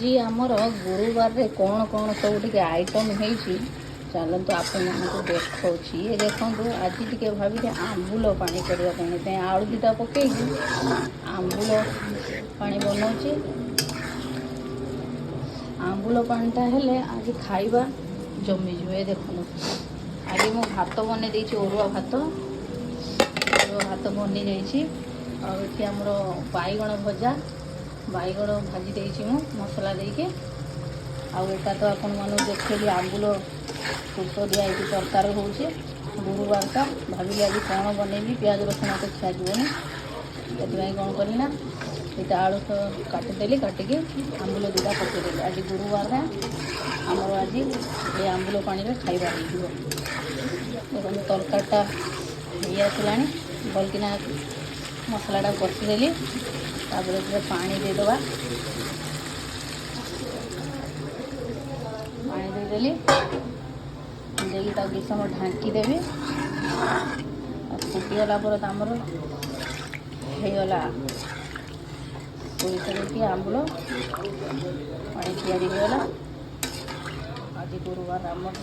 ଆଜି ଆମର ଗୁରୁବାରରେ କ'ଣ କ'ଣ ସବୁ ଟିକେ ଆଇଟମ୍ ହେଇଛି ଚାଲନ୍ତୁ ଆପଣମାନଙ୍କୁ ଦେଖାଉଛି। ଏ ଦେଖନ୍ତୁ ଆଜି ଟିକେ ଭାବିଲି ଆମ୍ବୁଲ ପାଣି କରିବା ପାଇଁ ସେଥିପାଇଁ ଆଳୁ ଦୁଇଟା ପକେଇକି ଆମ୍ବୁଲ ପାଣି ବନାଉଛି। ଆମ୍ବୁଲ ପାଣିଟା ହେଲେ ଆଜି ଖାଇବା ଜମିଯିବ। ଏ ଦେଖନ୍ତୁ ଆଜି ମୁଁ ଭାତ ବନେଇ ଦେଇଛି, ଅରୁଆ ଭାତ ବନେଇ ଯାଇଛି। ଆଉ ଏଠି ଆମର ବାଇଗଣ ଭଜା, ବାଇଗଣ ଭାଜି ଦେଇଛି ମୁଁ ମସଲା ଦେଇକି। ଆଉ ଏଇଟା ତ ଆପଣମାନଙ୍କୁ ଦେଖେଇଲି ଆମ୍ବୁଲ ଫୁଟ ଦିଆ ହେଇକି ତରକାରୀ ହେଉଛି। ଗୁରୁବାରଟା ଭାବିଲି ଆଜି କ'ଣ ବନେଇବି, ପିଆଜ ରସୁଣ ତ ଖିଆଯିବନି, ସେଥିପାଇଁ କ'ଣ କଲି ନା ଏଇଟା ଆଳୁ କାଟିଦେଲି, କାଟିକି ଆମ୍ବୁଲ ଦୁଇଟା ପକାଇଦେଲି। ଆଜି ଗୁରୁବାରରେ ଆମର ଆଜି ଏ ଆମ୍ବୁଲ ପାଣିରେ ଖାଇବା ହେଇଯିବ। ଦେଖନ୍ତୁ ତରକାରୀଟା ହେଇ ଆସିଲାଣି, ଭଲକିନା ମସଲାଟା କଷିଦେଲି। ତାପରେ ଟିକେ ପାଣି ଦେଇଦେବା, ପାଣି ଦେଇଦେଲି, ଦେଇକି ତାକୁ କିଛି ସମୟ ଢାଙ୍କି ଦେବି। ଆଉ ଫୁଟିଗଲା ପରେ ତ ଆମର ହେଇଗଲା ସୋରିଷ ଦେଇକି ଆମ୍ବୁଲ ପାଣି ତିଆରି ହେଇଗଲା। ଆଜି ଗୁରୁବାର ଆମର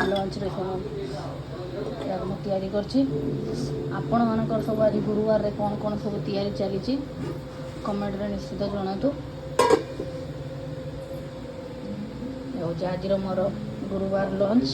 ଲଞ୍ଚରେ ସବୁ ମୁଁ ତିଆରି କରିଛି। ଆପଣମାନଙ୍କର ସବୁ ଆଜି ଗୁରୁବାରରେ କ'ଣ କ'ଣ ସବୁ ତିଆରି ଚାଲିଛି କମେଣ୍ଟରେ ନିଶ୍ଚିତ ଜଣାନ୍ତୁ। ହେଉଛି ଆଜିର ମୋର ଗୁରୁବାର ଲଞ୍ଚ।